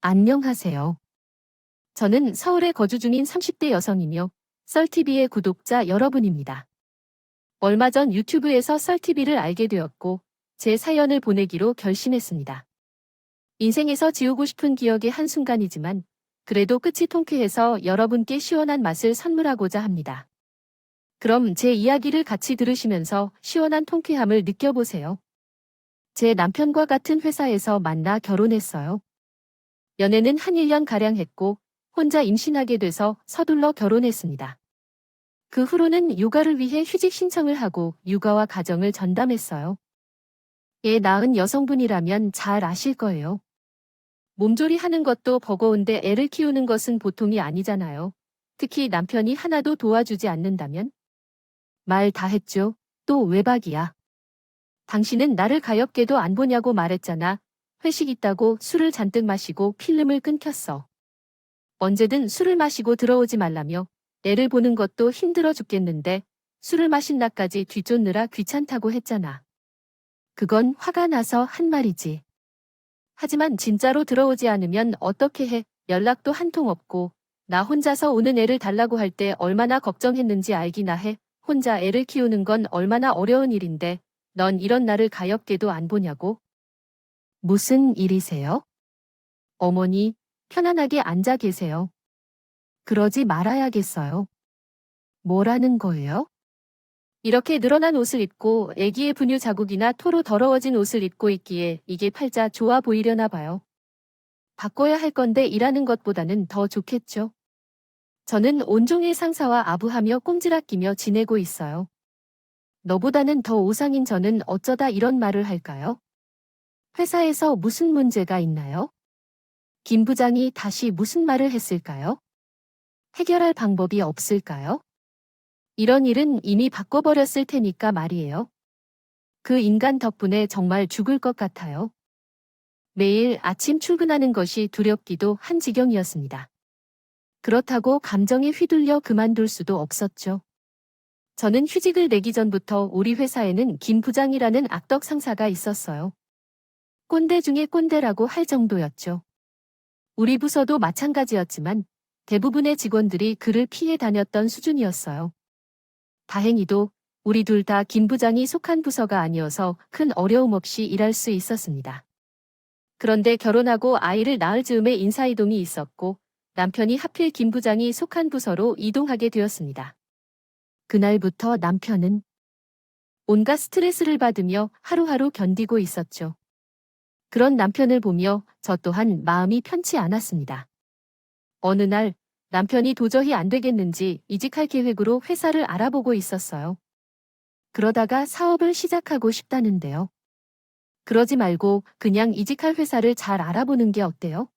안녕하세요. 저는 서울에 거주 중인 30대 여성이며 썰TV의 구독자 여러분입니다. 얼마 전 유튜브에서 썰TV를 알게 되었고 제 사연을 보내기로 결심했습니다. 인생에서 지우고 싶은 기억의 한순간이지만 그래도 끝이 통쾌해서 여러분께 시원한 맛을 선물하고자 합니다. 그럼 제 이야기를 같이 들으시면서 시원한 통쾌함을 느껴보세요. 제 남편과 같은 회사에서 만나 결혼했어요. 연애는 한 1년가량 했고 혼자 임신하게 돼서 서둘러 결혼했습니다. 그 후로는 육아를 위해 휴직 신청을 하고 육아와 가정을 전담했어요. 애 낳은 여성분이라면 잘 아실 거예요. 몸조리 하는 것도 버거운데 애를 키우는 것은 보통이 아니잖아요. 특히 남편이 하나도 도와주지 않는다면? 말 다 했죠. 또 외박이야. 당신은 나를 가엾게도 안 보냐고 말했잖아. 회식 있다고 술을 잔뜩 마시고 필름을 끊겼어. 언제든 술을 마시고 들어오지 말라며 애를 보는 것도 힘들어 죽겠는데 술을 마신 나까지 뒤쫓느라 귀찮다고 했잖아. 그건 화가 나서 한 말이지. 하지만 진짜로 들어오지 않으면 어떻게 해? 연락도 한 통 없고 나 혼자서 오는 애를 달라고 할 때 얼마나 걱정했는지 알기나 해. 혼자 애를 키우는 건 얼마나 어려운 일인데 넌 이런 나를 가엾게도 안 보냐고? 무슨 일이세요? 어머니, 편안하게 앉아 계세요. 그러지 말아야겠어요. 뭐라는 거예요? 이렇게 늘어난 옷을 입고 애기의 분유 자국이나 토로 더러워진 옷을 입고 있기에 이게 팔자 좋아 보이려나 봐요. 바꿔야 할 건데 일하는 것보다는 더 좋겠죠. 저는 온종일 상사와 아부하며 꼼지락 끼며 지내고 있어요. 너보다는 더 오상인 저는 어쩌다 이런 말을 할까요? 회사에서 무슨 문제가 있나요? 김 부장이 다시 무슨 말을 했을까요? 해결할 방법이 없을까요? 이런 일은 이미 바꿔버렸을 테니까 말이에요. 그 인간 덕분에 정말 죽을 것 같아요. 매일 아침 출근하는 것이 두렵기도 한 지경이었습니다. 그렇다고 감정에 휘둘려 그만둘 수도 없었죠. 저는 휴직을 내기 전부터 우리 회사에는 김 부장이라는 악덕 상사가 있었어요. 꼰대 중에 꼰대라고 할 정도였죠. 우리 부서도 마찬가지였지만 대부분의 직원들이 그를 피해 다녔던 수준이었어요. 다행히도 우리 둘 다 김 부장이 속한 부서가 아니어서 큰 어려움 없이 일할 수 있었습니다. 그런데 결혼하고 아이를 낳을 즈음에 인사이동이 있었고 남편이 하필 김 부장이 속한 부서로 이동하게 되었습니다. 그날부터 남편은 온갖 스트레스를 받으며 하루하루 견디고 있었죠. 그런 남편을 보며 저 또한 마음이 편치 않았습니다. 어느 날 남편이 도저히 안 되겠는지 이직할 계획으로 회사를 알아보고 있었어요. 그러다가 사업을 시작하고 싶다는데요. 그러지 말고 그냥 이직할 회사를 잘 알아보는 게 어때요?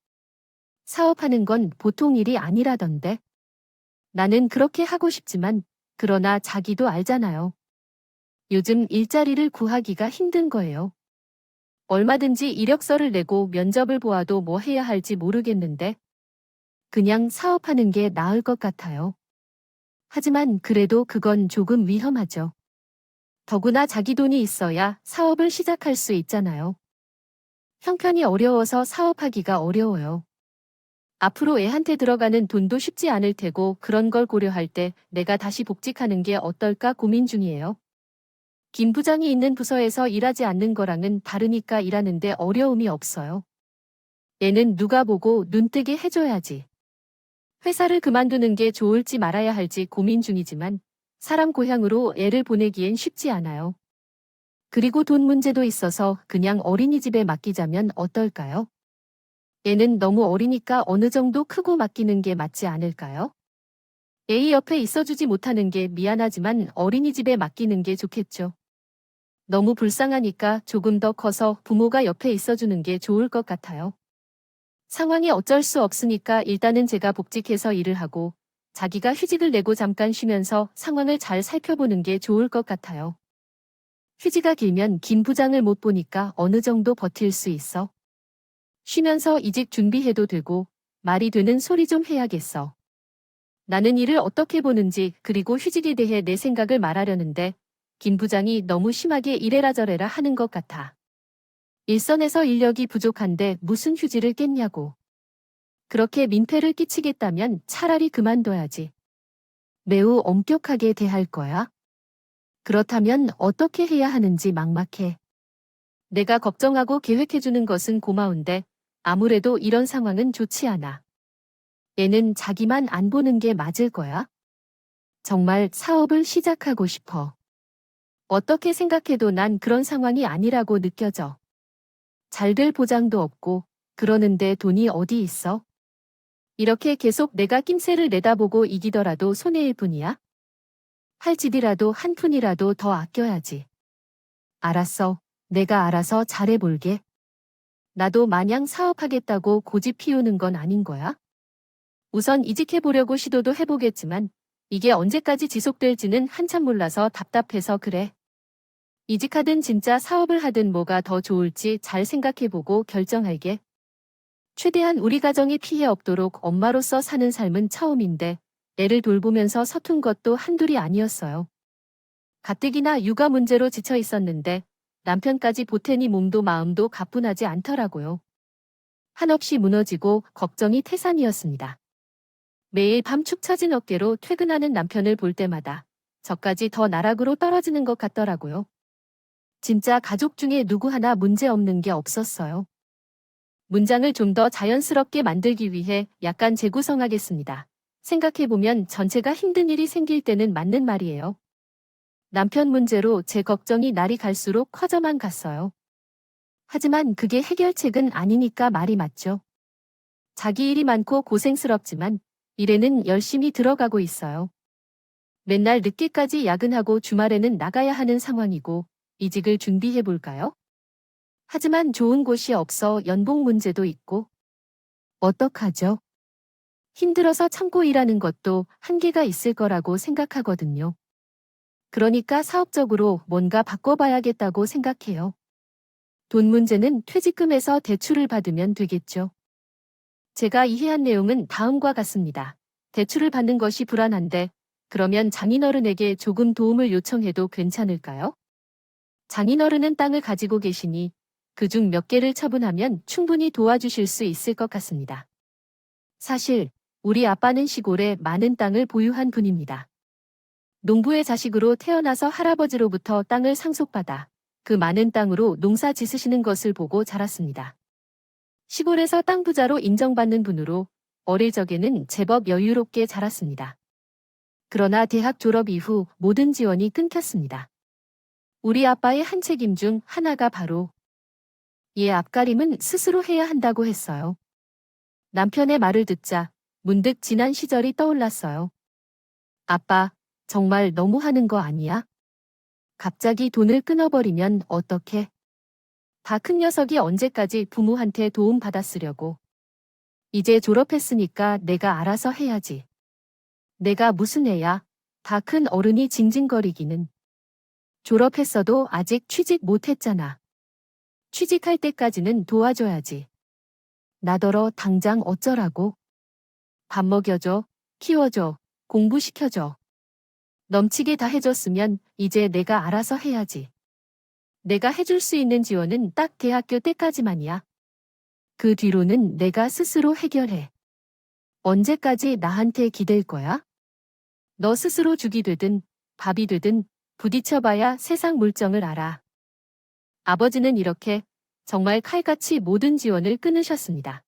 사업하는 건 보통 일이 아니라던데. 나는 그렇게 하고 싶지만 그러나 자기도 알잖아요. 요즘 일자리를 구하기가 힘든 거예요. 얼마든지 이력서를 내고 면접을 보아도 뭐 해야 할지 모르겠는데 그냥 사업하는 게 나을 것 같아요. 하지만 그래도 그건 조금 위험하죠. 더구나 자기 돈이 있어야 사업을 시작할 수 있잖아요. 형편이 어려워서 사업하기가 어려워요. 앞으로 애한테 들어가는 돈도 쉽지 않을 테고 그런 걸 고려할 때 내가 다시 복직하는 게 어떨까 고민 중이에요. 김 부장이 있는 부서에서 일하지 않는 거랑은 다르니까 일하는데 어려움이 없어요. 애는 누가 보고 눈뜨게 해줘야지. 회사를 그만두는 게 좋을지 말아야 할지 고민 중이지만 사람 고향으로 애를 보내기엔 쉽지 않아요. 그리고 돈 문제도 있어서 그냥 어린이집에 맡기자면 어떨까요? 애는 너무 어리니까 어느 정도 크고 맡기는 게 맞지 않을까요? 애 옆에 있어주지 못하는 게 미안하지만 어린이집에 맡기는 게 좋겠죠. 너무 불쌍하니까 조금 더 커서 부모가 옆에 있어주는 게 좋을 것 같아요. 상황이 어쩔 수 없으니까 일단은 제가 복직해서 일을 하고 자기가 휴직을 내고 잠깐 쉬면서 상황을 잘 살펴보는 게 좋을 것 같아요. 휴지가 길면 김 부장을 못 보니까 어느 정도 버틸 수 있어. 쉬면서 이직 준비해도 되고 말이 되는 소리 좀 해야겠어. 나는 일을 어떻게 보는지 그리고 휴직에 대해 내 생각을 말하려는데 김 부장이 너무 심하게 이래라 저래라 하는 것 같아. 일선에서 인력이 부족한데 무슨 휴지를 깼냐고. 그렇게 민폐를 끼치겠다면 차라리 그만둬야지. 매우 엄격하게 대할 거야? 그렇다면 어떻게 해야 하는지 막막해. 내가 걱정하고 계획해주는 것은 고마운데 아무래도 이런 상황은 좋지 않아. 얘는 자기만 안 보는 게 맞을 거야? 정말 사업을 시작하고 싶어. 어떻게 생각해도 난 그런 상황이 아니라고 느껴져. 잘 될 보장도 없고 그러는데 돈이 어디 있어? 이렇게 계속 내가 낌새를 내다보고 이기더라도 손해일 뿐이야? 할 짓이라도 한 푼이라도 더 아껴야지. 알았어. 내가 알아서 잘해볼게. 나도 마냥 사업하겠다고 고집 피우는 건 아닌 거야? 우선 이직해보려고 시도도 해보겠지만 이게 언제까지 지속될지는 한참 몰라서 답답해서 그래. 이직하든 진짜 사업을 하든 뭐가 더 좋을지 잘 생각해보고 결정할게. 최대한 우리 가정에 피해 없도록 엄마로서 사는 삶은 처음인데 애를 돌보면서 서툰 것도 한둘이 아니었어요. 가뜩이나 육아 문제로 지쳐 있었는데 남편까지 보태니 몸도 마음도 가뿐하지 않더라고요. 한없이 무너지고 걱정이 태산이었습니다. 매일 밤 축 처진 어깨로 퇴근하는 남편을 볼 때마다 저까지 더 나락으로 떨어지는 것 같더라고요. 진짜 가족 중에 누구 하나 문제 없는 게 없었어요. 문장을 좀 더 자연스럽게 만들기 위해 약간 재구성하겠습니다. 생각해보면 전체가 힘든 일이 생길 때는 맞는 말이에요. 남편 문제로 제 걱정이 날이 갈수록 커져만 갔어요. 하지만 그게 해결책은 아니니까 말이 맞죠. 자기 일이 많고 고생스럽지만 일에는 열심히 들어가고 있어요. 맨날 늦게까지 야근하고 주말에는 나가야 하는 상황이고 이직을 준비해볼까요? 하지만 좋은 곳이 없어 연봉 문제도 있고 어떡하죠? 힘들어서 참고 일하는 것도 한계가 있을 거라고 생각하거든요. 그러니까 사업적으로 뭔가 바꿔봐야겠다고 생각해요. 돈 문제는 퇴직금에서 대출을 받으면 되겠죠. 제가 이해한 내용은 다음과 같습니다. 대출을 받는 것이 불안한데 그러면 장인어른에게 조금 도움을 요청해도 괜찮을까요? 장인어른은 땅을 가지고 계시니 그중 몇 개를 처분하면 충분히 도와주실 수 있을 것 같습니다. 사실 우리 아빠는 시골에 많은 땅을 보유한 분입니다. 농부의 자식으로 태어나서 할아버지로부터 땅을 상속받아 그 많은 땅으로 농사 지으시는 것을 보고 자랐습니다. 시골에서 땅 부자로 인정받는 분으로 어릴 적에는 제법 여유롭게 자랐습니다. 그러나 대학 졸업 이후 모든 지원이 끊겼습니다. 우리 아빠의 한 책임 중 하나가 바로 얘 앞가림은 스스로 해야 한다고 했어요. 남편의 말을 듣자 문득 지난 시절이 떠올랐어요. 아빠, 정말 너무하는 거 아니야? 갑자기 돈을 끊어버리면 어떡해? 다 큰 녀석이 언제까지 부모한테 도움 받았으려고. 이제 졸업했으니까 내가 알아서 해야지. 내가 무슨 애야? 다 큰 어른이 징징거리기는. 졸업했어도 아직 취직 못했잖아. 취직할 때까지는 도와줘야지. 나더러 당장 어쩌라고? 밥 먹여줘, 키워줘, 공부시켜줘. 넘치게 다 해줬으면 이제 내가 알아서 해야지. 내가 해줄 수 있는 지원은 딱 대학교 때까지만이야. 그 뒤로는 내가 스스로 해결해. 언제까지 나한테 기댈 거야? 너 스스로 죽이 되든 밥이 되든 부딪혀봐야 세상 물정을 알아. 아버지는 이렇게 정말 칼같이 모든 지원을 끊으셨습니다.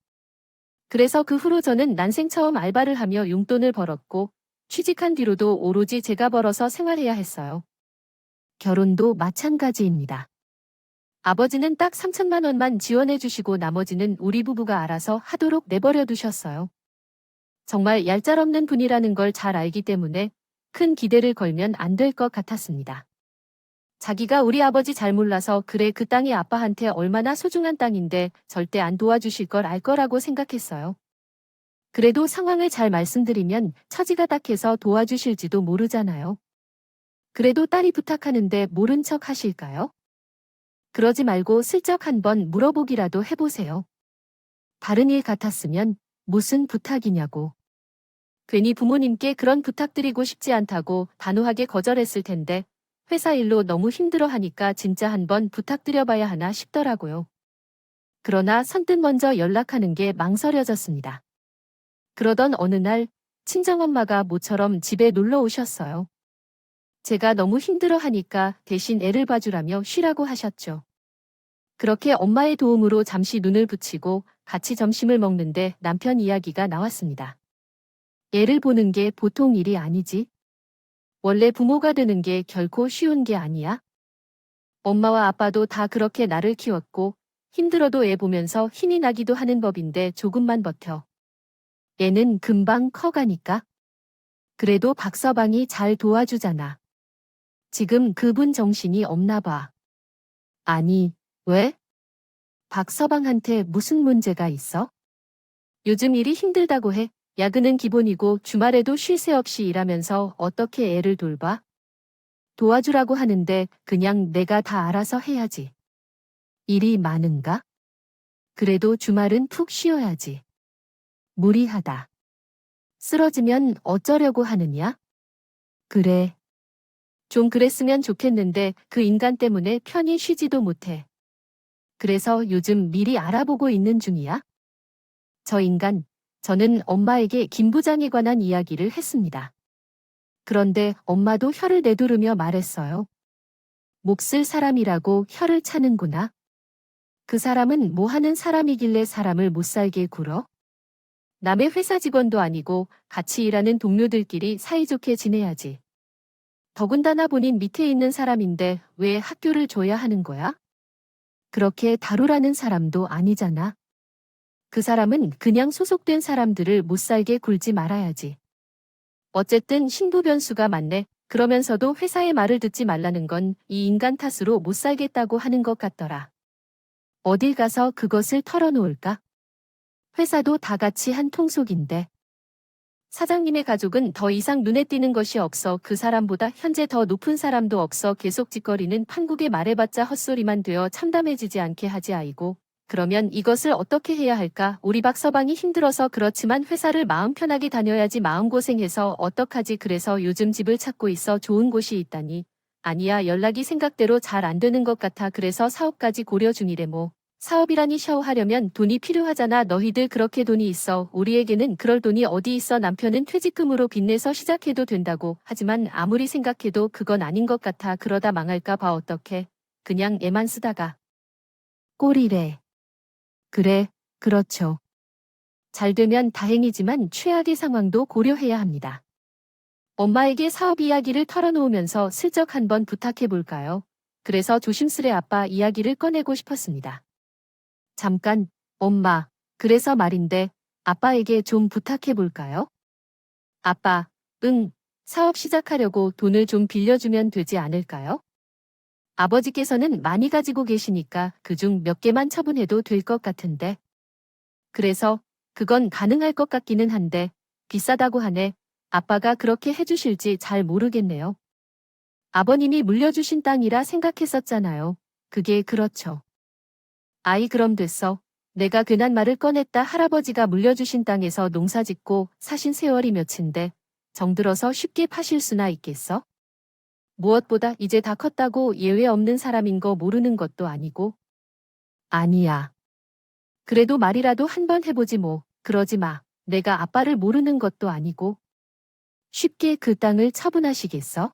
그래서 그 후로 저는 난생 처음 알바를 하며 용돈을 벌었고 취직한 뒤로도 오로지 제가 벌어서 생활해야 했어요. 결혼도 마찬가지입니다. 아버지는 딱 3천만 원만 지원해 주시고 나머지는 우리 부부가 알아서 하도록 내버려 두셨어요. 정말 얄짤없는 분이라는 걸 잘 알기 때문에 큰 기대를 걸면 안 될 것 같았습니다. 자기가 우리 아버지 잘 몰라서 그래 그 땅이 아빠한테 얼마나 소중한 땅인데 절대 안 도와주실 걸 알 거라고 생각했어요. 그래도 상황을 잘 말씀드리면 처지가 딱해서 도와주실지도 모르잖아요. 그래도 딸이 부탁하는데 모른 척 하실까요? 그러지 말고 슬쩍 한번 물어보기라도 해보세요. 다른 일 같았으면 무슨 부탁이냐고. 괜히 부모님께 그런 부탁드리고 싶지 않다고 단호하게 거절했을 텐데 회사 일로 너무 힘들어 하니까 진짜 한번 부탁드려봐야 하나 싶더라고요. 그러나 선뜻 먼저 연락하는 게 망설여졌습니다. 그러던 어느 날 친정엄마가 모처럼 집에 놀러 오셨어요. 제가 너무 힘들어 하니까 대신 애를 봐주라며 쉬라고 하셨죠. 그렇게 엄마의 도움으로 잠시 눈을 붙이고 같이 점심을 먹는데 남편 이야기가 나왔습니다. 애를 보는 게 보통 일이 아니지. 원래 부모가 되는 게 결코 쉬운 게 아니야. 엄마와 아빠도 다 그렇게 나를 키웠고 힘들어도 애 보면서 힘이 나기도 하는 법인데 조금만 버텨. 애는 금방 커가니까. 그래도 박서방이 잘 도와주잖아. 지금 그분 정신이 없나 봐. 아니, 왜? 박서방한테 무슨 문제가 있어? 요즘 일이 힘들다고 해. 야근은 기본이고 주말에도 쉴 새 없이 일하면서 어떻게 애를 돌봐? 도와주라고 하는데 그냥 내가 다 알아서 해야지. 일이 많은가? 그래도 주말은 푹 쉬어야지. 무리하다. 쓰러지면 어쩌려고 하느냐? 그래. 좀 그랬으면 좋겠는데 그 인간 때문에 편히 쉬지도 못해. 그래서 요즘 미리 알아보고 있는 중이야. 저 인간, 저는 엄마에게 김 부장에 관한 이야기를 했습니다. 그런데 엄마도 혀를 내두르며 말했어요. 몫을 사람이라고 혀를 차는구나. 그 사람은 뭐 하는 사람이길래 사람을 못 살게 굴어? 남의 회사 직원도 아니고 같이 일하는 동료들끼리 사이좋게 지내야지. 더군다나 본인 밑에 있는 사람인데 왜 학교를 줘야 하는 거야? 그렇게 다루라는 사람도 아니잖아. 그 사람은 그냥 소속된 사람들을 못 살게 굴지 말아야지. 어쨌든 신부 변수가 많네. 그러면서도 회사의 말을 듣지 말라는 건 이 인간 탓으로 못 살겠다고 하는 것 같더라. 어딜 가서 그것을 털어놓을까? 회사도 다 같이 한 통속인데. 사장님의 가족은 더 이상 눈에 띄는 것이 없어 그 사람보다 현재 더 높은 사람도 없어 계속 짓거리는 판국에 말해봤자 헛소리만 되어 참담해지지 않게 하지 아이고. 그러면 이것을 어떻게 해야 할까? 우리 박서방이 힘들어서 그렇지만 회사를 마음 편하게 다녀야지 마음고생해서 어떡하지? 그래서 요즘 집을 찾고 있어. 좋은 곳이 있다니. 아니야, 연락이 생각대로 잘 안 되는 것 같아. 그래서 사업까지 고려 중이래. 뭐. 사업이라니 샤워하려면 돈이 필요하잖아. 너희들 그렇게 돈이 있어. 우리에게는 그럴 돈이 어디 있어. 남편은 퇴직금으로 빚내서 시작해도 된다고. 하지만 아무리 생각해도 그건 아닌 것 같아. 그러다 망할까 봐. 어떡해. 그냥 애만 쓰다가. 꼴이래. 그래, 그렇죠. 잘 되면 다행이지만 최악의 상황도 고려해야 합니다. 엄마에게 사업 이야기를 털어놓으면서 슬쩍 한번 부탁해 볼까요? 그래서 조심스레 아빠 이야기를 꺼내고 싶었습니다. 잠깐, 엄마, 그래서 말인데 아빠에게 좀 부탁해 볼까요? 아빠, 응, 사업 시작하려고 돈을 좀 빌려주면 되지 않을까요? 아버지께서는 많이 가지고 계시니까 그중 몇 개만 처분해도 될 것 같은데. 그래서 그건 가능할 것 같기는 한데 비싸다고 하네. 아빠가 그렇게 해주실지 잘 모르겠네요. 아버님이 물려주신 땅이라 생각했었잖아요. 그게 그렇죠. 아이 그럼 됐어. 내가 괜한 말을 꺼냈다. 할아버지가 물려주신 땅에서 농사 짓고 사신 세월이 몇인데 정들어서 쉽게 파실 수나 있겠어? 무엇보다 이제 다 컸다고 예외 없는 사람인 거 모르는 것도 아니고. 아니야. 그래도 말이라도 한번 해보지 뭐. 그러지 마. 내가 아빠를 모르는 것도 아니고. 쉽게 그 땅을 처분하시겠어?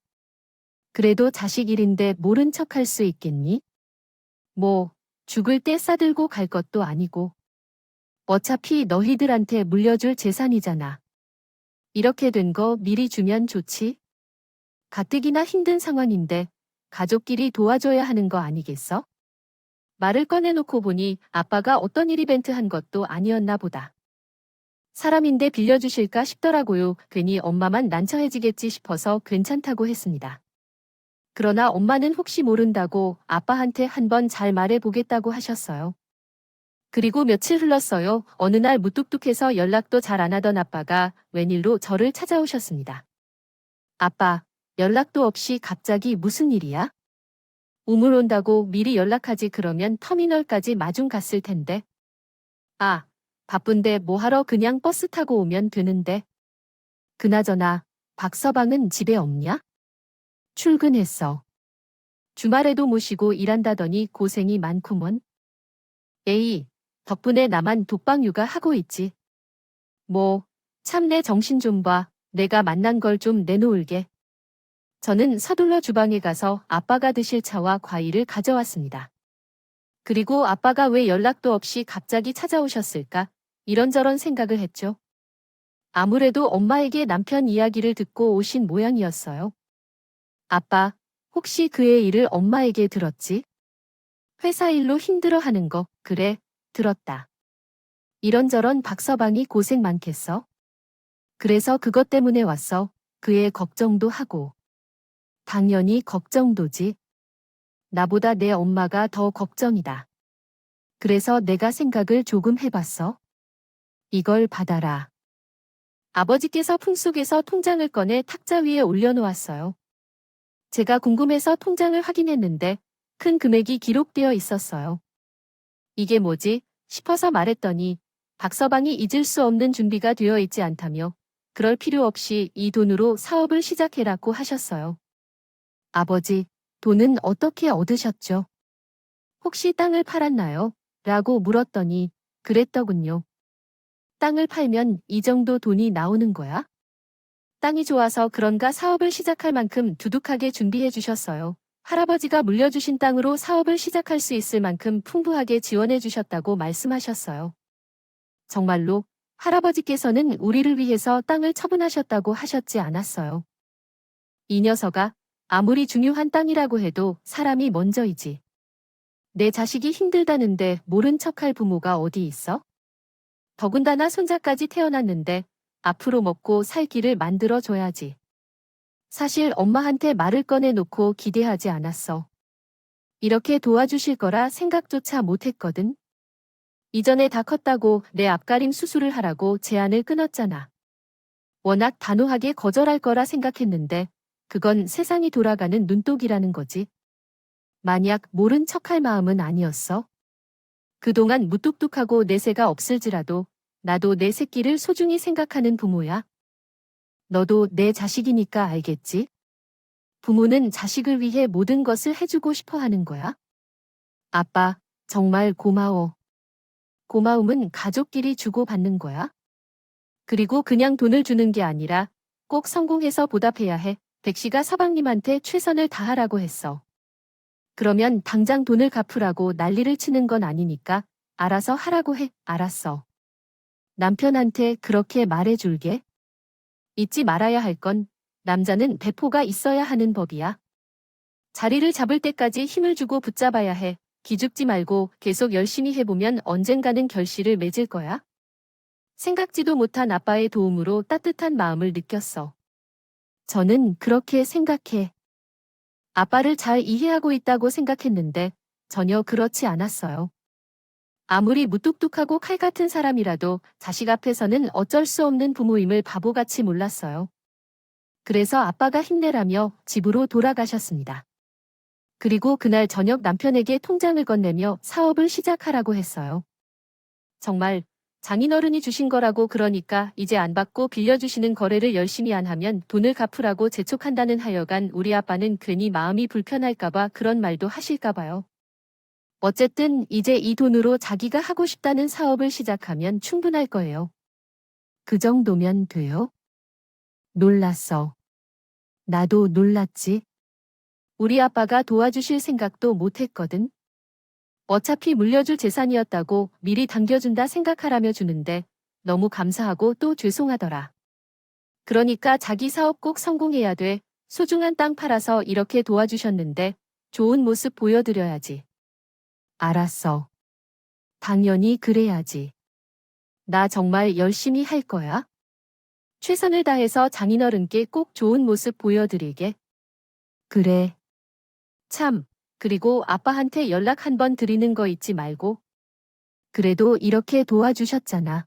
그래도 자식 일인데 모른 척 할 수 있겠니? 뭐, 죽을 때 싸들고 갈 것도 아니고. 어차피 너희들한테 물려줄 재산이잖아. 이렇게 된 거 미리 주면 좋지? 가뜩이나 힘든 상황인데 가족끼리 도와줘야 하는 거 아니겠어? 말을 꺼내놓고 보니 아빠가 어떤 일 이벤트 한 것도 아니었나 보다. 사람인데 빌려주실까 싶더라고요. 괜히 엄마만 난처해지겠지 싶어서 괜찮다고 했습니다. 그러나 엄마는 혹시 모른다고 아빠한테 한번 잘 말해보겠다고 하셨어요. 그리고 며칠 흘렀어요. 어느 날 무뚝뚝해서 연락도 잘 안 하던 아빠가 웬일로 저를 찾아오셨습니다. 아빠, 연락도 없이 갑자기 무슨 일이야? 우물 온다고 미리 연락하지 그러면 터미널까지 마중 갔을 텐데. 아, 바쁜데 뭐하러 그냥 버스 타고 오면 되는데. 그나저나 박서방은 집에 없냐? 출근했어. 주말에도 모시고 일한다더니 고생이 많구먼. 에이, 덕분에 나만 독방 육아 하고 있지. 뭐, 참 내 정신 좀 봐. 내가 만난 걸 좀 내놓을게. 저는 서둘러 주방에 가서 아빠가 드실 차와 과일을 가져왔습니다. 그리고 아빠가 왜 연락도 없이 갑자기 찾아오셨을까? 이런저런 생각을 했죠. 아무래도 엄마에게 남편 이야기를 듣고 오신 모양이었어요. 아빠, 혹시 그의 일을 엄마에게 들었지? 회사 일로 힘들어하는 거, 그래, 들었다. 이런저런 박서방이 고생 많겠어? 그래서 그것 때문에 왔어. 그의 걱정도 하고. 당연히 걱정도지. 나보다 내 엄마가 더 걱정이다. 그래서 내가 생각을 조금 해봤어. 이걸 받아라. 아버지께서 풍속에서 통장을 꺼내 탁자 위에 올려놓았어요. 제가 궁금해서 통장을 확인했는데 큰 금액이 기록되어 있었어요. 이게 뭐지? 싶어서 말했더니 박서방이 잊을 수 없는 준비가 되어 있지 않다며 그럴 필요 없이 이 돈으로 사업을 시작해라고 하셨어요. 아버지, 돈은 어떻게 얻으셨죠? 혹시 땅을 팔았나요? 라고 물었더니 그랬더군요. 땅을 팔면 이 정도 돈이 나오는 거야? 땅이 좋아서 그런가 사업을 시작할 만큼 두둑하게 준비해 주셨어요. 할아버지가 물려주신 땅으로 사업을 시작할 수 있을 만큼 풍부하게 지원해 주셨다고 말씀하셨어요. 정말로 할아버지께서는 우리를 위해서 땅을 처분하셨다고 하셨지 않았어요. 이 녀석아, 아무리 중요한 땅이라고 해도 사람이 먼저이지. 내 자식이 힘들다는데 모른 척할 부모가 어디 있어? 더군다나 손자까지 태어났는데 앞으로 먹고 살 길을 만들어줘야지. 사실 엄마한테 말을 꺼내놓고 기대하지 않았어. 이렇게 도와주실 거라 생각조차 못했거든. 이전에 다 컸다고 내 앞가림 수술을 하라고 제안을 끊었잖아. 워낙 단호하게 거절할 거라 생각했는데 그건 세상이 돌아가는 눈독이라는 거지. 만약 모른 척할 마음은 아니었어. 그동안 무뚝뚝하고 내세가 없을지라도 나도 내 새끼를 소중히 생각하는 부모야. 너도 내 자식이니까 알겠지? 부모는 자식을 위해 모든 것을 해주고 싶어 하는 거야. 아빠, 정말 고마워. 고마움은 가족끼리 주고받는 거야. 그리고 그냥 돈을 주는 게 아니라 꼭 성공해서 보답해야 해. 백씨가 서방님한테 최선을 다하라고 했어. 그러면 당장 돈을 갚으라고 난리를 치는 건 아니니까 알아서 하라고 해. 알았어. 남편한테 그렇게 말해줄게. 잊지 말아야 할 건 남자는 배포가 있어야 하는 법이야. 자리를 잡을 때까지 힘을 주고 붙잡아야 해. 기죽지 말고 계속 열심히 해보면 언젠가는 결실을 맺을 거야. 생각지도 못한 아빠의 도움으로 따뜻한 마음을 느꼈어. 저는 그렇게 생각해. 아빠를 잘 이해하고 있다고 생각했는데 전혀 그렇지 않았어요. 아무리 무뚝뚝하고 칼 같은 사람이라도 자식 앞에서는 어쩔 수 없는 부모임을 바보같이 몰랐어요. 그래서 아빠가 힘내라며 집으로 돌아가셨습니다. 그리고 그날 저녁 남편에게 통장을 건네며 사업을 시작하라고 했어요. 정말 장인어른이 주신 거라고 그러니까 이제 안 받고 빌려주시는 거래를 열심히 안 하면 돈을 갚으라고 재촉한다는 하여간 우리 아빠는 괜히 마음이 불편할까봐 그런 말도 하실까봐요. 어쨌든 이제 이 돈으로 자기가 하고 싶다는 사업을 시작하면 충분할 거예요. 그 정도면 돼요? 놀랐어. 나도 놀랐지. 우리 아빠가 도와주실 생각도 못했거든. 어차피 물려줄 재산이었다고 미리 당겨준다 생각하라며 주는데 너무 감사하고 또 죄송하더라. 그러니까 자기 사업 꼭 성공해야 돼. 소중한 땅 팔아서 이렇게 도와주셨는데 좋은 모습 보여드려야지. 알았어. 당연히 그래야지. 나 정말 열심히 할 거야. 최선을 다해서 장인어른께 꼭 좋은 모습 보여드리게. 그래. 참, 그리고 아빠한테 연락 한번 드리는 거 잊지 말고. 그래도 이렇게 도와주셨잖아.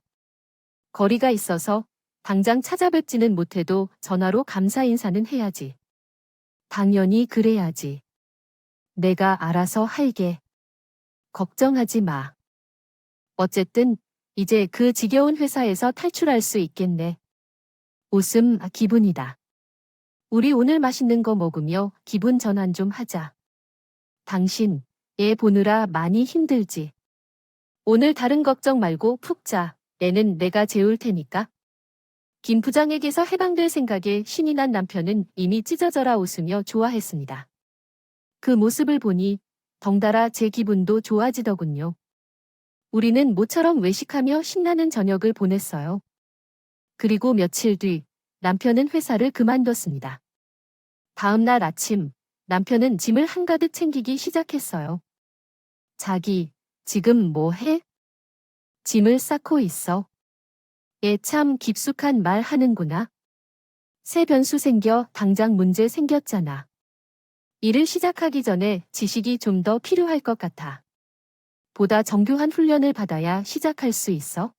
거리가 있어서 당장 찾아뵙지는 못해도 전화로 감사 인사는 해야지. 당연히 그래야지. 내가 알아서 할게. 걱정하지 마. 어쨌든 이제 그 지겨운 회사에서 탈출할 수 있겠네. 웃음 기분이다. 우리 오늘 맛있는 거 먹으며 기분 전환 좀 하자. 당신, 애 보느라 많이 힘들지. 오늘 다른 걱정 말고 푹 자. 애는 내가 재울 테니까. 김 부장에게서 해방될 생각에 신이 난 남편은 이미 찢어져라 웃으며 좋아했습니다. 그 모습을 보니 덩달아 제 기분도 좋아지더군요. 우리는 모처럼 외식하며 신나는 저녁을 보냈어요. 그리고 며칠 뒤 남편은 회사를 그만뒀습니다. 다음 날 아침 남편은 짐을 한가득 챙기기 시작했어요. 자기, 지금 뭐 해? 짐을 쌓고 있어. 얘 참 깊숙한 말 하는구나. 새 변수 생겨 당장 문제 생겼잖아. 일을 시작하기 전에 지식이 좀 더 필요할 것 같아. 보다 정교한 훈련을 받아야 시작할 수 있어.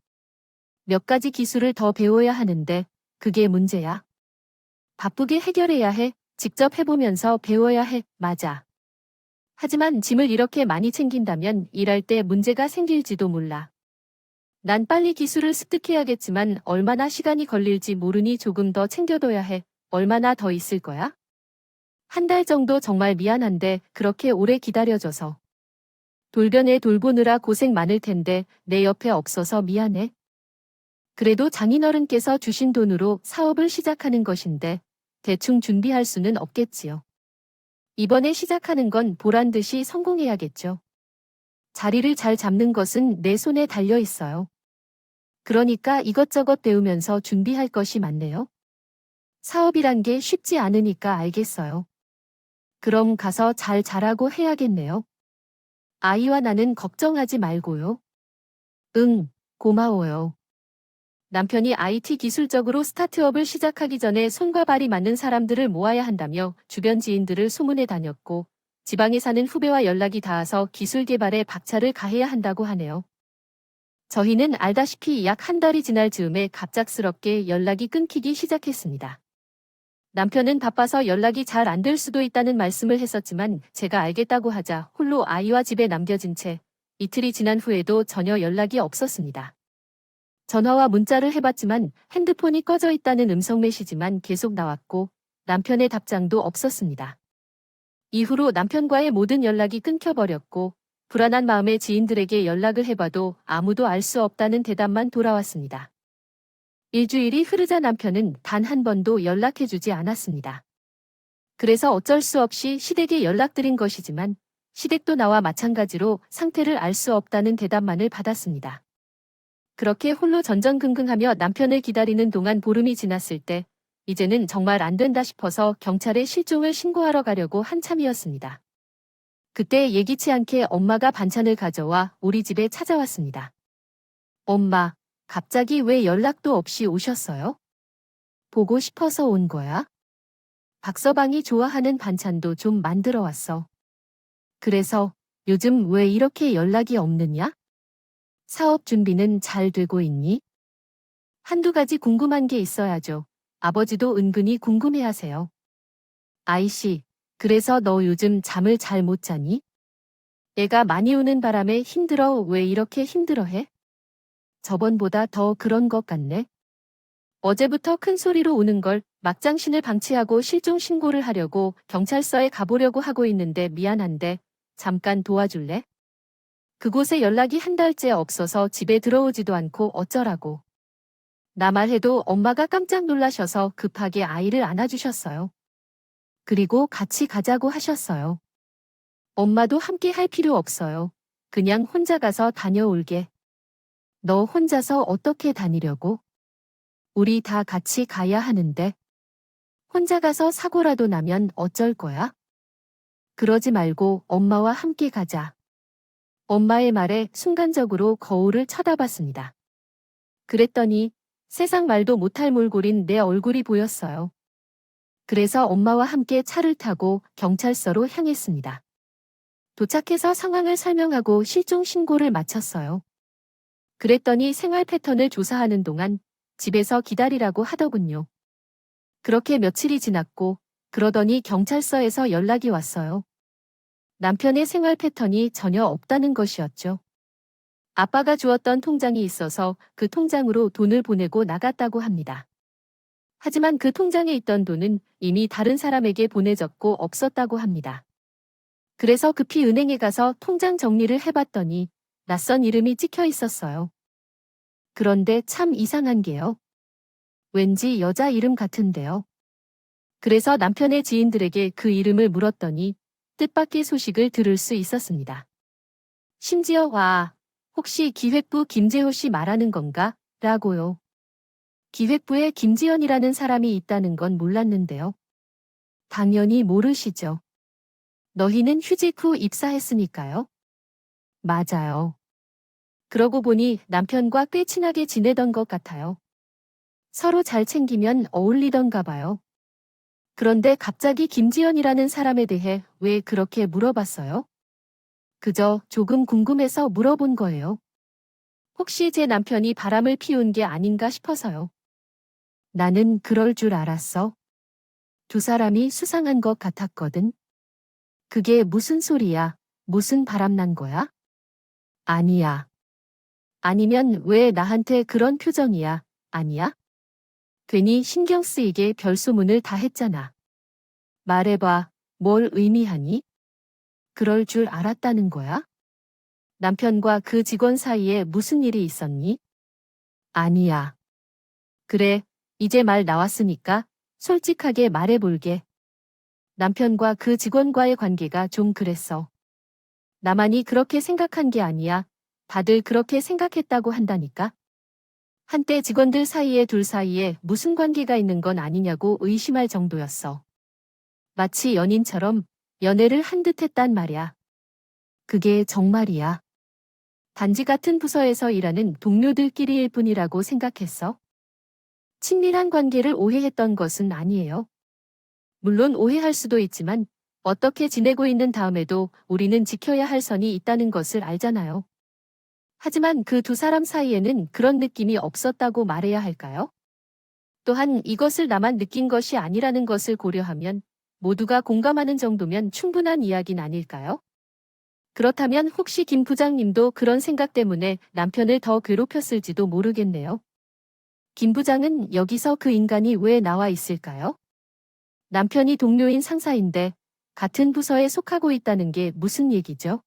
몇 가지 기술을 더 배워야 하는데 그게 문제야. 바쁘게 해결해야 해. 직접 해보면서 배워야 해. 맞아. 하지만 짐을 이렇게 많이 챙긴다면 일할 때 문제가 생길지도 몰라. 난 빨리 기술을 습득해야겠지만 얼마나 시간이 걸릴지 모르니 조금 더 챙겨둬야 해. 얼마나 더 있을 거야? 한 달 정도. 정말 미안한데 그렇게 오래 기다려줘서. 돌변에 돌보느라 고생 많을 텐데 내 옆에 없어서 미안해. 그래도 장인어른께서 주신 돈으로 사업을 시작하는 것인데 대충 준비할 수는 없겠지요. 이번에 시작하는 건 보란듯이 성공해야겠죠. 자리를 잘 잡는 것은 내 손에 달려 있어요. 그러니까 이것저것 배우면서 준비할 것이 많네요. 사업이란 게 쉽지 않으니까 알겠어요. 그럼 가서 잘 잘하고 해야겠네요. 아이와 나는 걱정하지 말고요. 응, 고마워요. 남편이 IT 기술적으로 스타트업을 시작하기 전에 손과 발이 맞는 사람들을 모아야 한다며 주변 지인들을 소문해 다녔고 지방에 사는 후배와 연락이 닿아서 기술 개발에 박차를 가해야 한다고 하네요. 저희는 알다시피 약 한 달이 지날 즈음에 갑작스럽게 연락이 끊기기 시작했습니다. 남편은 바빠서 연락이 잘 안 될 수도 있다는 말씀을 했었지만 제가 알겠다고 하자 홀로 아이와 집에 남겨진 채 이틀이 지난 후에도 전혀 연락이 없었습니다. 전화와 문자를 해봤지만 핸드폰이 꺼져 있다는 음성 메시지만 계속 나왔고 남편의 답장도 없었습니다. 이후로 남편과의 모든 연락이 끊겨버렸고 불안한 마음에 지인들에게 연락을 해봐도 아무도 알 수 없다는 대답만 돌아왔습니다. 일주일이 흐르자 남편은 단 한 번도 연락해주지 않았습니다. 그래서 어쩔 수 없이 시댁에 연락드린 것이지만 시댁도 나와 마찬가지로 상태를 알 수 없다는 대답만을 받았습니다. 그렇게 홀로 전전긍긍하며 남편을 기다리는 동안 보름이 지났을 때 이제는 정말 안 된다 싶어서 경찰에 실종을 신고하러 가려고 한참이었습니다. 그때 예기치 않게 엄마가 반찬을 가져와 우리 집에 찾아왔습니다. 엄마, 갑자기 왜 연락도 없이 오셨어요? 보고 싶어서 온 거야? 박서방이 좋아하는 반찬도 좀 만들어 왔어. 그래서 요즘 왜 이렇게 연락이 없느냐? 사업 준비는 잘 되고 있니? 한두 가지 궁금한 게 있어야죠. 아버지도 은근히 궁금해하세요. 아이씨, 그래서 너 요즘 잠을 잘 못 자니? 애가 많이 우는 바람에 힘들어. 왜 이렇게 힘들어해? 저번보다 더 그런 것 같네. 어제부터 큰 소리로 우는 걸 막장신을 방치하고 실종 신고를 하려고 경찰서에 가보려고 하고 있는데 미안한데 잠깐 도와줄래? 그곳에 연락이 한 달째 없어서 집에 들어오지도 않고 어쩌라고. 나 말해도 엄마가 깜짝 놀라셔서 급하게 아이를 안아주셨어요. 그리고 같이 가자고 하셨어요. 엄마도 함께 할 필요 없어요. 그냥 혼자 가서 다녀올게. 너 혼자서 어떻게 다니려고? 우리 다 같이 가야 하는데. 혼자 가서 사고라도 나면 어쩔 거야? 그러지 말고 엄마와 함께 가자. 엄마의 말에 순간적으로 거울을 쳐다봤습니다. 그랬더니 세상 말도 못할 몰골인 내 얼굴이 보였어요. 그래서 엄마와 함께 차를 타고 경찰서로 향했습니다. 도착해서 상황을 설명하고 실종 신고를 마쳤어요. 그랬더니 생활 패턴을 조사하는 동안 집에서 기다리라고 하더군요. 그렇게 며칠이 지났고 그러더니 경찰서에서 연락이 왔어요. 남편의 생활 패턴이 전혀 없다는 것이었죠. 아빠가 주었던 통장이 있어서 그 통장으로 돈을 보내고 나갔다고 합니다. 하지만 그 통장에 있던 돈은 이미 다른 사람에게 보내졌고 없었다고 합니다. 그래서 급히 은행에 가서 통장 정리를 해봤더니 낯선 이름이 찍혀 있었어요. 그런데 참 이상한 게요. 왠지 여자 이름 같은데요. 그래서 남편의 지인들에게 그 이름을 물었더니 뜻밖의 소식을 들을 수 있었습니다. 심지어 혹시 기획부 김재호 씨 말하는 건가? 라고요. 기획부에 김지연이라는 사람이 있다는 건 몰랐는데요. 당연히 모르시죠. 너희는 휴직 후 입사했으니까요. 맞아요. 그러고 보니 남편과 꽤 친하게 지내던 것 같아요. 서로 잘 챙기면 어울리던가 봐요. 그런데 갑자기 김지연이라는 사람에 대해 왜 그렇게 물어봤어요? 그저 조금 궁금해서 물어본 거예요. 혹시 제 남편이 바람을 피운 게 아닌가 싶어서요. 나는 그럴 줄 알았어. 두 사람이 수상한 것 같았거든. 그게 무슨 소리야? 무슨 바람 난 거야? 아니야. 아니면 왜 나한테 그런 표정이야? 아니야? 괜히 신경 쓰이게 별소문을 다 했잖아. 말해봐. 뭘 의미하니? 그럴 줄 알았다는 거야? 남편과 그 직원 사이에 무슨 일이 있었니? 아니야. 그래, 이제 말 나왔으니까 솔직하게 말해볼게. 남편과 그 직원과의 관계가 좀 그랬어. 나만이 그렇게 생각한 게 아니야. 다들 그렇게 생각했다고 한다니까. 한때 직원들 사이에 둘 사이에 무슨 관계가 있는 건 아니냐고 의심할 정도였어. 마치 연인처럼 연애를 한 듯 했단 말이야. 그게 정말이야. 단지 같은 부서에서 일하는 동료들끼리일 뿐이라고 생각했어. 친밀한 관계를 오해했던 것은 아니에요. 물론 오해할 수도 있지만 어떻게 지내고 있는 다음에도 우리는 지켜야 할 선이 있다는 것을 알잖아요. 하지만 그 두 사람 사이에는 그런 느낌이 없었다고 말해야 할까요? 또한 이것을 나만 느낀 것이 아니라는 것을 고려하면 모두가 공감하는 정도면 충분한 이야기는 아닐까요? 그렇다면 혹시 김 부장님도 그런 생각 때문에 남편을 더 괴롭혔을지도 모르겠네요. 김 부장은 여기서 그 인간이 왜 나와 있을까요? 남편이 동료인 상사인데 같은 부서에 속하고 있다는 게 무슨 얘기죠?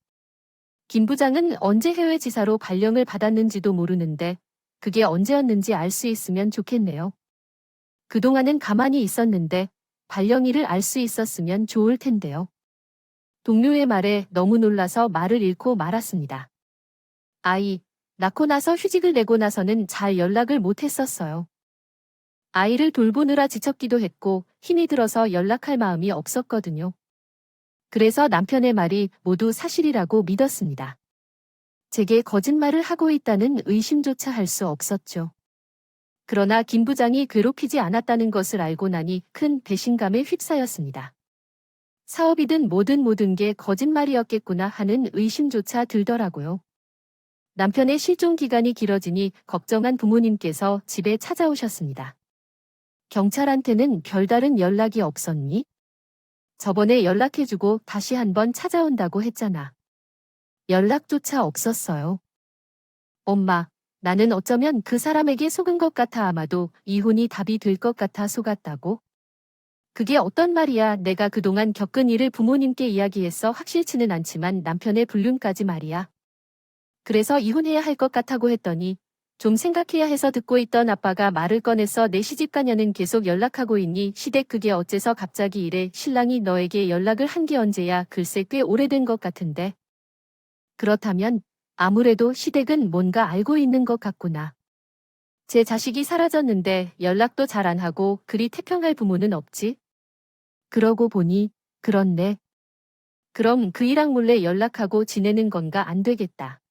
김 부장은 언제 해외 지사로 발령을 받았는지도 모르는데 그게 언제였는지 알 수 있으면 좋겠네요. 그동안은 가만히 있었는데 발령일을 알 수 있었으면 좋을 텐데요. 동료의 말에 너무 놀라서 말을 잃고 말았습니다. 아이, 낳고 나서 휴직을 내고 나서는 잘 연락을 못 했었어요. 아이를 돌보느라 지쳤기도 했고 힘이 들어서 연락할 마음이 없었거든요. 그래서 남편의 말이 모두 사실이라고 믿었습니다. 제게 거짓말을 하고 있다는 의심조차 할 수 없었죠. 그러나 김 부장이 괴롭히지 않았다는 것을 알고 나니 큰 배신감에 휩싸였습니다. 사업이든 뭐든 모든 게 거짓말이었겠구나 하는 의심조차 들더라고요. 남편의 실종 기간이 길어지니 걱정한 부모님께서 집에 찾아오셨습니다. 경찰한테는 별다른 연락이 없었니? 저번에 연락해주고 다시 한번 찾아온다고 했잖아. 연락조차 없었어요. 엄마, 나는 어쩌면 그 사람에게 속은 것 같아 아마도 이혼이 답이 될 것 같아 속았다고? 그게 어떤 말이야. 내가 그동안 겪은 일을 부모님께 이야기했어 확실치는 않지만 남편의 불륜까지 말이야. 그래서 이혼해야 할 것 같다고 했더니 좀 생각해야 해서 듣고 있던 아빠가 말을 꺼내서 내 시집가녀는 계속 연락하고 있니? 시댁 그게 어째서 갑자기 이래? 신랑이 너에게 연락을 한 게 언제야? 글쎄 꽤 오래된 것 같은데. 그렇다면 아무래도 시댁은 뭔가 알고 있는 것 같구나. 제 자식이 사라졌는데 연락도 잘 안 하고 그리 태평할 부모는 없지? 그러고 보니 그렇네. 그럼 그이랑 몰래 연락하고 지내는 건가 안 되겠다.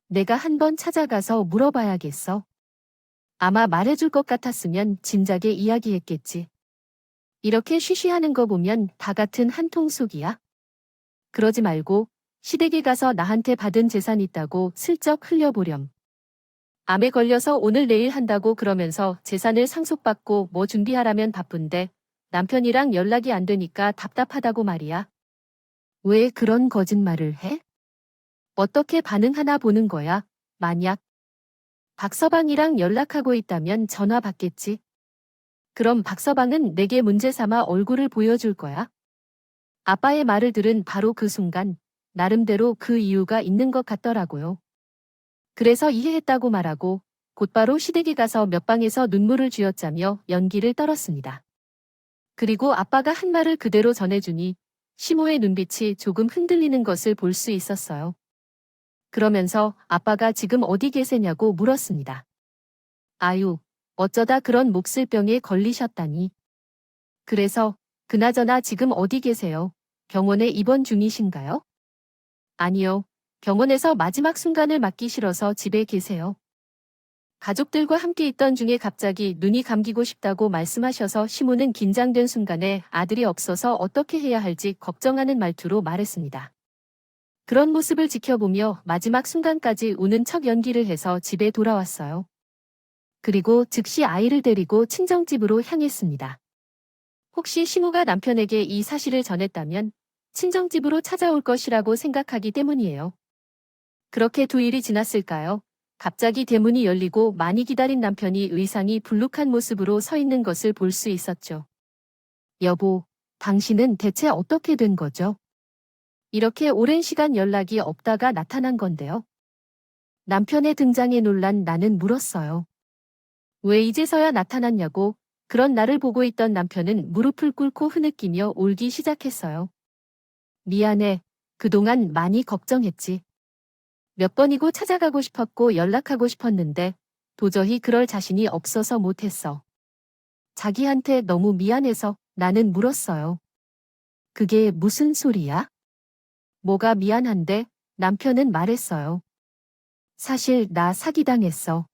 내가 한번 찾아가서 물어봐야겠어. 아마 말해줄 것 같았으면 진작에 이야기했겠지. 이렇게 쉬쉬하는 거 보면 다 같은 한 통속이야. 그러지 말고 시댁에 가서 나한테 받은 재산 있다고 슬쩍 흘려보렴. 암에 걸려서 오늘 내일 한다고 그러면서 재산을 상속받고 뭐 준비하라면 바쁜데 남편이랑 연락이 안 되니까 답답하다고 말이야. 왜 그런 거짓말을 해? 어떻게 반응하나 보는 거야. 만약 박서방이랑 연락하고 있다면 전화 받겠지. 그럼 박서방은 내게 문제 삼아 얼굴을 보여줄 거야. 아빠의 말을 들은 바로 그 순간 나름대로 그 이유가 있는 것 같더라고요. 그래서 이해했다고 말하고 곧바로 시댁에 가서 몇 방에서 눈물을 쥐었자며 연기를 떨었습니다. 그리고 아빠가 한 말을 그대로 전해주니 시모의 눈빛이 조금 흔들리는 것을 볼 수 있었어요. 그러면서 아빠가 지금 어디 계세냐고 물었습니다. 아유, 어쩌다 그런 몹쓸병에 걸리셨다니. 그래서 그나저나 지금 어디 계세요? 병원에 입원 중이신가요? 아니요. 병원에서 마지막 순간을 맞기 싫어서 집에 계세요. 가족들과 함께 있던 중에 갑자기 눈이 감기고 싶다고 말씀하셔서 시모는 긴장된 순간에 아들이 없어서 어떻게 해야 할지 걱정하는 말투로 말했습니다. 그런 모습을 지켜보며 마지막 순간까지 우는 척 연기를 해서 집에 돌아왔어요. 그리고 즉시 아이를 데리고 친정집으로 향했습니다. 혹시 시모가 남편에게 이 사실을 전했다면 친정집으로 찾아올 것이라고 생각하기 때문이에요. 그렇게 2일이 지났을까요? 갑자기 대문이 열리고 많이 기다린 남편이 의상이 불룩한 모습으로 서 있는 것을 볼 수 있었죠. 여보, 당신은 대체 어떻게 된 거죠? 이렇게 오랜 시간 연락이 없다가 나타난 건데요. 남편의 등장에 놀란 나는 물었어요. 왜 이제서야 나타났냐고. 그런 나를 보고 있던 남편은 무릎을 꿇고 흐느끼며 울기 시작했어요. 미안해. 그동안 많이 걱정했지. 몇 번이고 찾아가고 싶었고 연락하고 싶었는데 도저히 그럴 자신이 없어서 못했어. 자기한테 너무 미안해서. 나는 물었어요. 그게 무슨 소리야? 뭐가 미안한데? 남편은 말했어요. 사실 나 사기당했어.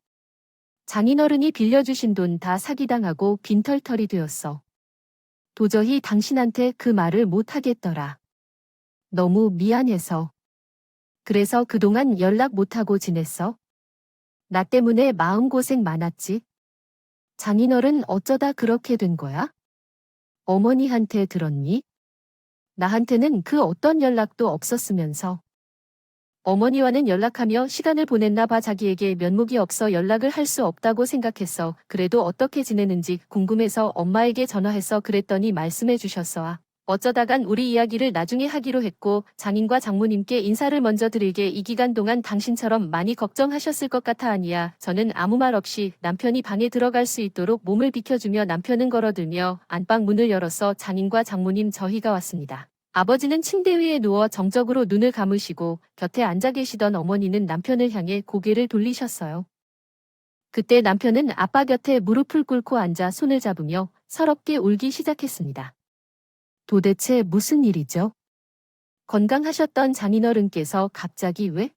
장인어른이 빌려주신 돈 다 사기당하고 빈털털이 되었어. 도저히 당신한테 그 말을 못하겠더라. 너무 미안해서. 그래서 그동안 연락 못하고 지냈어? 나 때문에 마음고생 많았지? 장인어른 어쩌다 그렇게 된 거야? 어머니한테 들었니? 나한테는 그 어떤 연락도 없었으면서. 어머니와는 연락하며 시간을 보냈나 봐. 자기에게 면목이 없어 연락을 할 수 없다고 생각했어. 그래도 어떻게 지내는지 궁금해서 엄마에게 전화해서 그랬더니 말씀해 주셨어. 어쩌다간 우리 이야기를 나중에 하기로 했고 장인과 장모님께 인사를 먼저 드리게. 이 기간 동안 당신처럼 많이 걱정하셨을 것 같아. 아니야. 저는 아무 말 없이 남편이 방에 들어갈 수 있도록 몸을 비켜주며 남편은 걸어들며 안방 문을 열어서 장인과 장모님 저희가 왔습니다. 아버지는 침대 위에 누워 정적으로 눈을 감으시고 곁에 앉아 계시던 어머니는 남편을 향해 고개를 돌리셨어요. 그때 남편은 아빠 곁에 무릎을 꿇고 앉아 손을 잡으며 서럽게 울기 시작했습니다. 도대체 무슨 일이죠? 건강하셨던 장인어른께서 갑자기 왜?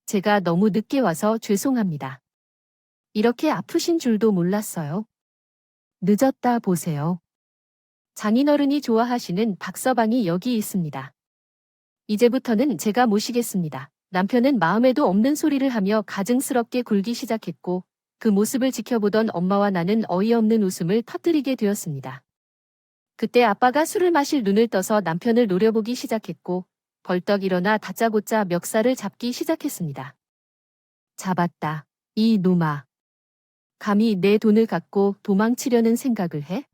제가 너무 늦게 와서 죄송합니다. 이렇게 아프신 줄도 몰랐어요. 늦었다 보세요. 장인어른이 좋아하시는 박서방이 여기 있습니다. 이제부터는 제가 모시겠습니다. 남편은 마음에도 없는 소리를 하며 가증스럽게 굴기 시작했고 그 모습을 지켜보던 엄마와 나는 어이없는 웃음을 터뜨리게 되었습니다. 그때 아빠가 술을 마실 눈을 떠서 남편을 노려보기 시작했고 벌떡 일어나 다짜고짜 멱살을 잡기 시작했습니다. 잡았다. 이 놈아. 감히 내 돈을 갖고 도망치려는 생각을 해?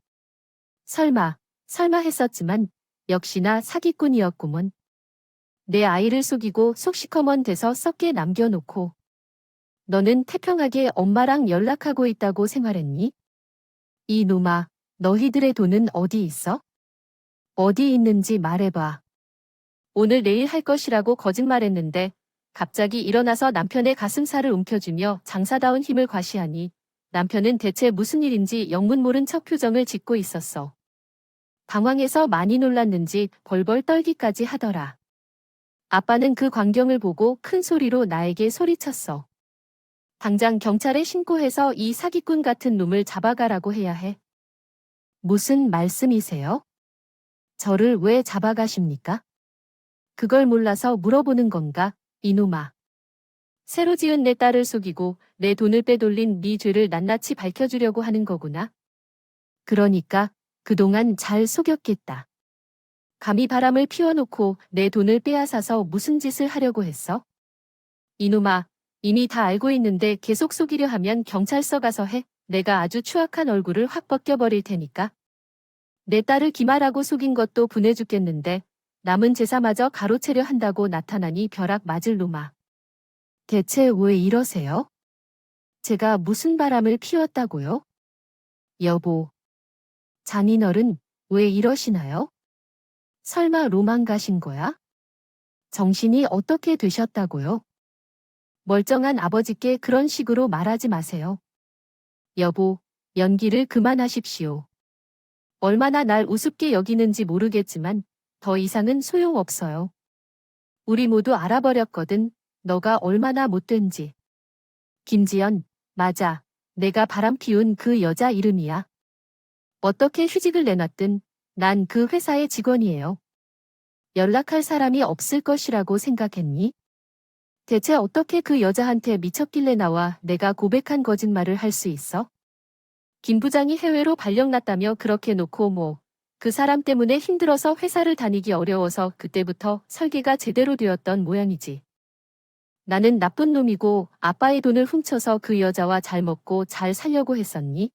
설마 했었지만 역시나 사기꾼이었구먼. 내 아이를 속이고 속시커먼 데서 썩게 남겨놓고 너는 태평하게 엄마랑 연락하고 있다고 생활했니? 이 놈아, 너희들의 돈은 어디 있어? 어디 있는지 말해봐. 오늘 내일 할 것이라고 거짓말했는데 갑자기 일어나서 남편의 가슴살을 움켜쥐며 장사다운 힘을 과시하니 남편은 대체 무슨 일인지 영문 모른 척 표정을 짓고 있었어. 당황해서 많이 놀랐는지 벌벌 떨기까지 하더라. 아빠는 그 광경을 보고 큰 소리로 나에게 소리쳤어. 당장 경찰에 신고해서 이 사기꾼 같은 놈을 잡아가라고 해야 해. 무슨 말씀이세요? 저를 왜 잡아가십니까? 그걸 몰라서 물어보는 건가, 이놈아. 새로 지은 내 딸을 속이고 내 돈을 빼돌린 네 죄를 낱낱이 밝혀주려고 하는 거구나. 그러니까 그동안 잘 속였겠다. 감히 바람을 피워놓고 내 돈을 빼앗아서 무슨 짓을 하려고 했어? 이놈아, 이미 다 알고 있는데 계속 속이려 하면 경찰서 가서 해. 내가 아주 추악한 얼굴을 확 벗겨버릴 테니까. 내 딸을 기말하고 속인 것도 분해 죽겠는데 남은 제사마저 가로채려 한다고 나타나니 벼락 맞을 놈아. 대체 왜 이러세요? 제가 무슨 바람을 피웠다고요? 여보, 장인어른, 왜 이러시나요? 설마 로망 가신 거야? 정신이 어떻게 되셨다고요? 멀쩡한 아버지께 그런 식으로 말하지 마세요. 여보, 연기를 그만하십시오. 얼마나 날 우습게 여기는지 모르겠지만 더 이상은 소용없어요. 우리 모두 알아버렸거든. 너가 얼마나 못된지. 김지연, 맞아. 내가 바람 피운 그 여자 이름이야. 어떻게 휴직을 내놨든 난 그 회사의 직원이에요. 연락할 사람이 없을 것이라고 생각했니? 대체 어떻게 그 여자한테 미쳤길래 나와 내가 고백한 거짓말을 할 수 있어? 김 부장이 해외로 발령났다며 그렇게 놓고 뭐, 그 사람 때문에 힘들어서 회사를 다니기 어려워서 그때부터 설계가 제대로 되었던 모양이지. 나는 나쁜 놈이고 아빠의 돈을 훔쳐서 그 여자와 잘 먹고 잘 살려고 했었니?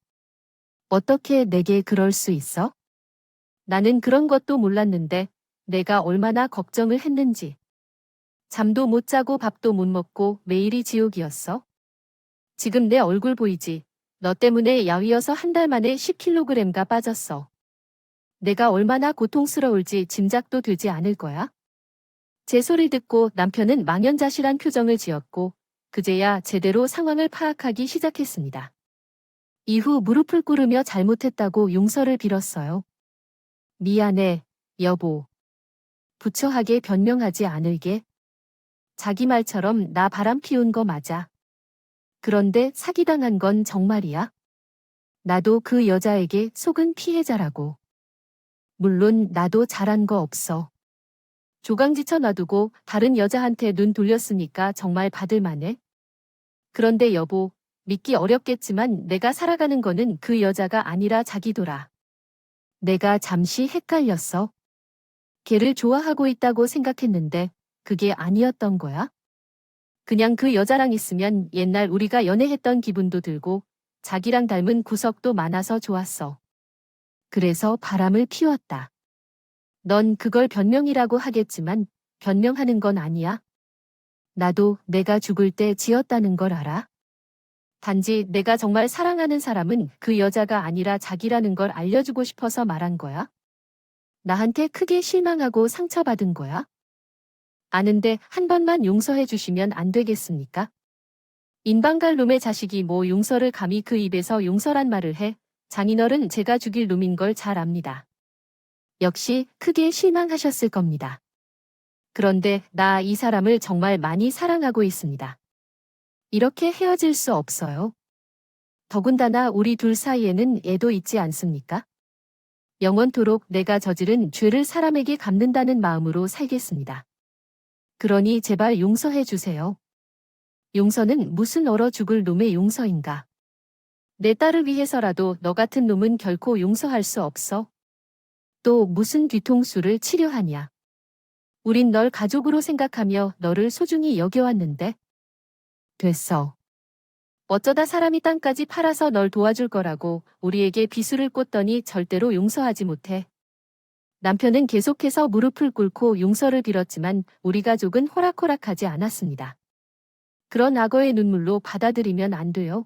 어떻게 내게 그럴 수 있어? 나는 그런 것도 몰랐는데 내가 얼마나 걱정을 했는지. 잠도 못 자고 밥도 못 먹고 매일이 지옥이었어. 지금 내 얼굴 보이지? 너 때문에 야위어서 한 달 만에 10kg가 빠졌어. 내가 얼마나 고통스러울지 짐작도 되지 않을 거야? 제 소리 듣고 남편은 망연자실한 표정을 지었고 그제야 제대로 상황을 파악하기 시작했습니다. 이후 무릎을 꿇으며 잘못했다고 용서를 빌었어요. 미안해, 여보. 부처하게 변명하지 않을게. 자기 말처럼 나 바람 피운 거 맞아. 그런데 사기당한 건 정말이야? 나도 그 여자에게 속은 피해자라고. 물론 나도 잘한 거 없어. 조강지쳐 놔두고 다른 여자한테 눈 돌렸으니까 정말 받을 만해. 그런데 여보, 믿기 어렵겠지만 내가 살아가는 거는 그 여자가 아니라 자기도라. 내가 잠시 헷갈렸어. 걔를 좋아하고 있다고 생각했는데 그게 아니었던 거야? 그냥 그 여자랑 있으면 옛날 우리가 연애했던 기분도 들고 자기랑 닮은 구석도 많아서 좋았어. 그래서 바람을 피웠다. 넌 그걸 변명이라고 하겠지만 변명하는 건 아니야. 나도 내가 죽을 때 지었다는 걸 알아. 단지 내가 정말 사랑하는 사람은 그 여자가 아니라 자기라는 걸 알려주고 싶어서 말한 거야. 나한테 크게 실망하고 상처받은 거야. 아는데 한 번만 용서해 주시면 안 되겠습니까? 인방갈 놈의 자식이 뭐 용서를 감히 그 입에서 용서란 말을 해. 장인어른 제가 죽일 놈인 걸 잘 압니다. 역시 크게 실망하셨을 겁니다. 그런데 나 이 사람을 정말 많이 사랑하고 있습니다. 이렇게 헤어질 수 없어요. 더군다나 우리 둘 사이에는 애도 있지 않습니까? 영원토록 내가 저지른 죄를 사람에게 갚는다는 마음으로 살겠습니다. 그러니 제발 용서해 주세요. 용서는 무슨 얼어 죽을 놈의 용서인가? 내 딸을 위해서라도 너 같은 놈은 결코 용서할 수 없어. 또 무슨 뒤통수를 치료하냐? 우린 널 가족으로 생각하며 너를 소중히 여겨왔는데. 됐어. 어쩌다 사람이 땅까지 팔아서 널 도와줄 거라고 우리에게 비수를 꽂더니 절대로 용서하지 못해. 남편은 계속해서 무릎을 꿇고 용서를 빌었지만 우리 가족은 호락호락하지 않았습니다. 그런 악어의 눈물로 받아들이면 안 돼요.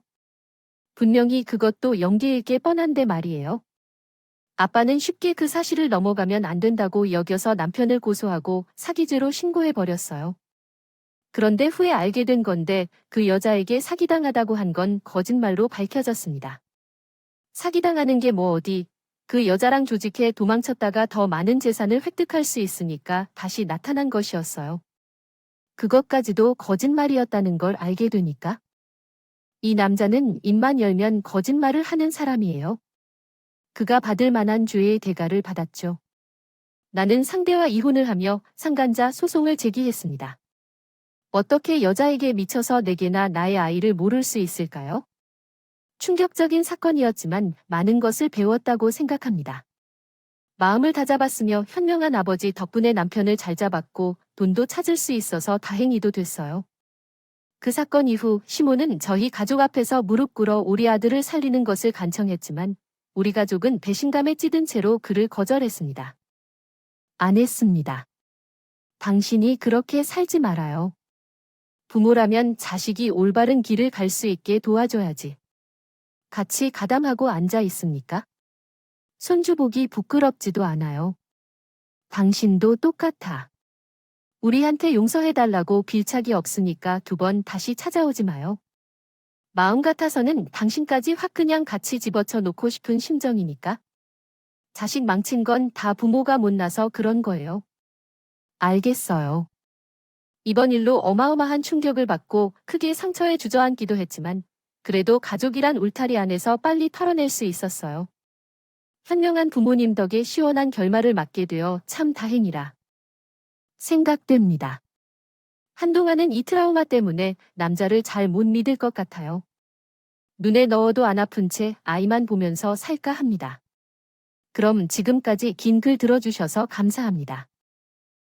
분명히 그것도 연기일 게 뻔한데 말이에요. 아빠는 쉽게 그 사실을 넘어가면 안 된다고 여겨서 남편을 고소하고 사기죄로 신고해버렸어요. 그런데 후에 알게 된 건데 그 여자에게 사기당하다고 한 건 거짓말로 밝혀졌습니다. 사기당하는 게 뭐 어디, 그 여자랑 조직해 도망쳤다가 더 많은 재산을 획득할 수 있으니까 다시 나타난 것이었어요. 그것까지도 거짓말이었다는 걸 알게 되니까. 이 남자는 입만 열면 거짓말을 하는 사람이에요. 그가 받을 만한 죄의 대가를 받았죠. 나는 상대와 이혼을 하며 상간자 소송을 제기했습니다. 어떻게 여자에게 미쳐서 내게나 나의 아이를 모를 수 있을까요? 충격적인 사건이었지만 많은 것을 배웠다고 생각합니다. 마음을 다잡았으며 현명한 아버지 덕분에 남편을 잘 잡았고 돈도 찾을 수 있어서 다행히도 됐어요. 그 사건 이후 시모는 저희 가족 앞에서 무릎 꿇어 우리 아들을 살리는 것을 간청했지만 우리 가족은 배신감에 찌든 채로 그를 거절했습니다. 안 했습니다. 당신이 그렇게 살지 말아요. 부모라면 자식이 올바른 길을 갈 수 있게 도와줘야지. 같이 가담하고 앉아 있습니까? 손주 보기 부끄럽지도 않아요. 당신도 똑같아. 우리한테 용서해달라고 빌착이 없으니까 2번 다시 찾아오지 마요. 마음 같아서는 당신까지 확 그냥 같이 집어쳐 놓고 싶은 심정이니까. 자식 망친 건 다 부모가 못나서 그런 거예요. 알겠어요. 이번 일로 어마어마한 충격을 받고 크게 상처에 주저앉기도 했지만 그래도 가족이란 울타리 안에서 빨리 털어낼 수 있었어요. 현명한 부모님 덕에 시원한 결말을 맞게 되어 참 다행이라 생각됩니다. 한동안은 이 트라우마 때문에 남자를 잘 못 믿을 것 같아요. 눈에 넣어도 안 아픈 채 아이만 보면서 살까 합니다. 그럼 지금까지 긴 글 들어주셔서 감사합니다.